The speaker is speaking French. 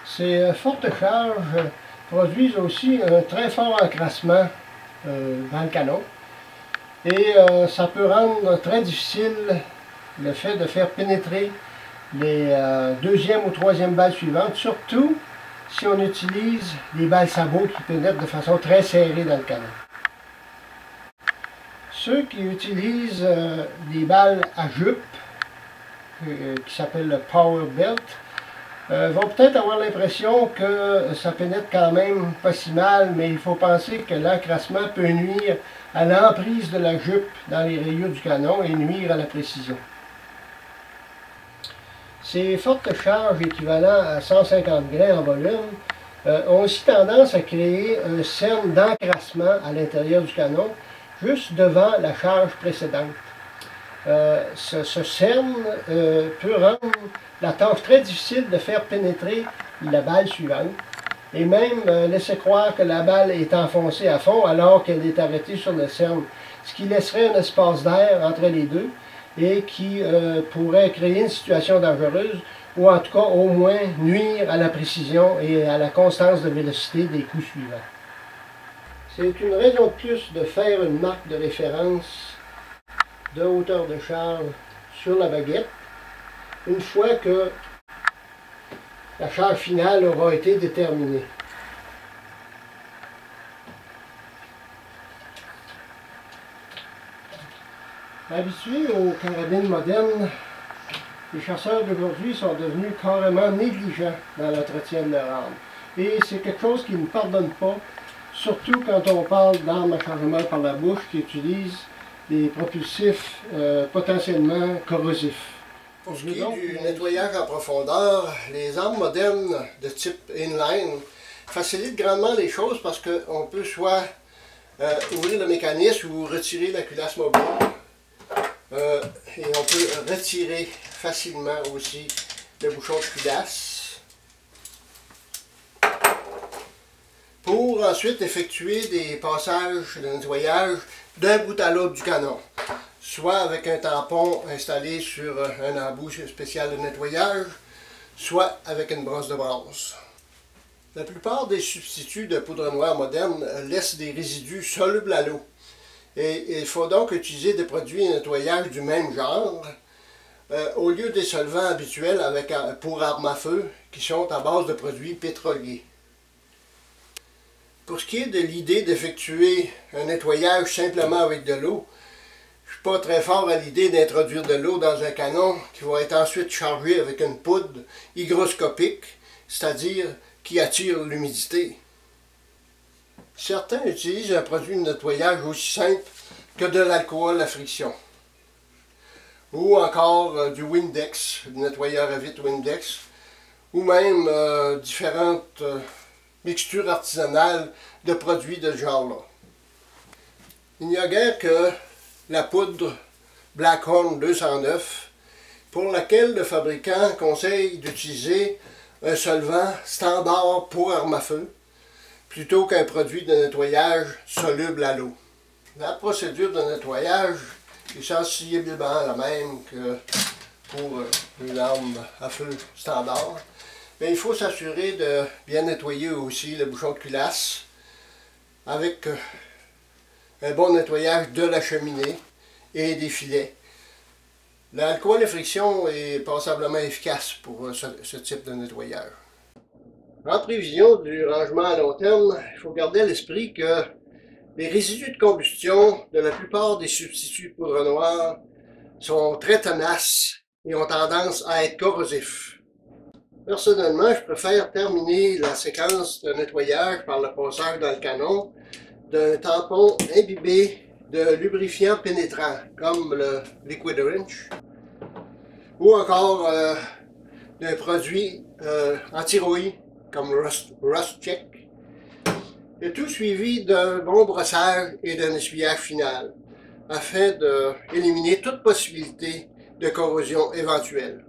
Ces fortes charges produisent aussi un très fort encrassement dans le canon. Et ça peut rendre très difficile le fait de faire pénétrer les deuxième ou troisième balles suivantes, surtout si on utilise des balles sabots qui pénètrent de façon très serrée dans le canon. Ceux qui utilisent des balles à jupe, qui s'appellent le Power Belt, vont peut-être avoir l'impression que ça pénètre quand même pas si mal, mais il faut penser que l'encrassement peut nuire à l'emprise de la jupe dans les rayures du canon et nuire à la précision. Ces fortes charges équivalent à 150 grains en volume ont aussi tendance à créer un cerne d'encrassement à l'intérieur du canon, juste devant la charge précédente. Ce cerne peut rendre la tâche très difficile de faire pénétrer la balle suivante et même laisser croire que la balle est enfoncée à fond alors qu'elle est arrêtée sur le cerne, ce qui laisserait un espace d'air entre les deux et qui pourrait créer une situation dangereuse ou en tout cas au moins nuire à la précision et à la constance de vélocité des coups suivants. C'est une raison de plus de faire une marque de référence de hauteur de charge sur la baguette une fois que la charge finale aura été déterminée. Habitués aux carabines modernes, les chasseurs d'aujourd'hui sont devenus carrément négligents dans l'entretien de leur arme. Et c'est quelque chose qu'ils ne pardonnent pas, surtout quand on parle d'armes à chargement par la bouche qui utilisent des propulsifs potentiellement corrosifs. Pour ce qui est du nettoyage en profondeur, les armes modernes de type inline facilitent grandement les choses parce qu'on peut soit ouvrir le mécanisme ou retirer la culasse mobile. Et on peut retirer facilement aussi le bouchon de culasse pour ensuite effectuer des passages de nettoyage d'un bout à l'autre du canon, soit avec un tampon installé sur un embout spécial de nettoyage, soit avec une brosse de bronze. La plupart des substituts de poudre noire moderne laissent des résidus solubles à l'eau. Et il faut donc utiliser des produits de nettoyage du même genre au lieu des solvants habituels pour armes à feu qui sont à base de produits pétroliers. Pour ce qui est de l'idée d'effectuer un nettoyage simplement avec de l'eau, je ne suis pas très fort à l'idée d'introduire de l'eau dans un canon qui va être ensuite chargé avec une poudre hygroscopique, c'est-à-dire qui attire l'humidité. Certains utilisent un produit de nettoyage aussi simple que de l'alcool à friction. Ou encore du Windex, du nettoyeur à vitre Windex, ou même différentes mixtures artisanales de produits de ce genre-là. Il n'y a guère que la poudre Blackhorn 209 pour laquelle le fabricant conseille d'utiliser un solvant standard pour arme à feu plutôt qu'un produit de nettoyage soluble à l'eau. La procédure de nettoyage est sensiblement la même que pour une arme à feu standard. Mais il faut s'assurer de bien nettoyer aussi le bouchon de culasse avec un bon nettoyage de la cheminée et des filets. L'alcool à friction est passablement efficace pour ce type de nettoyage. En prévision du rangement à long terme, il faut garder à l'esprit que les résidus de combustion de la plupart des substituts de poudre noire sont très tenaces et ont tendance à être corrosifs. Personnellement, je préfère terminer la séquence de nettoyage par le passage dans le canon d'un tampon imbibé de lubrifiant pénétrant, comme le Liquid Wrench, ou encore d'un produit anti-rouille, comme Rust Check, et tout suivi d'un bon brossage et d'un essuyage final, afin d'éliminer toute possibilité de corrosion éventuelle.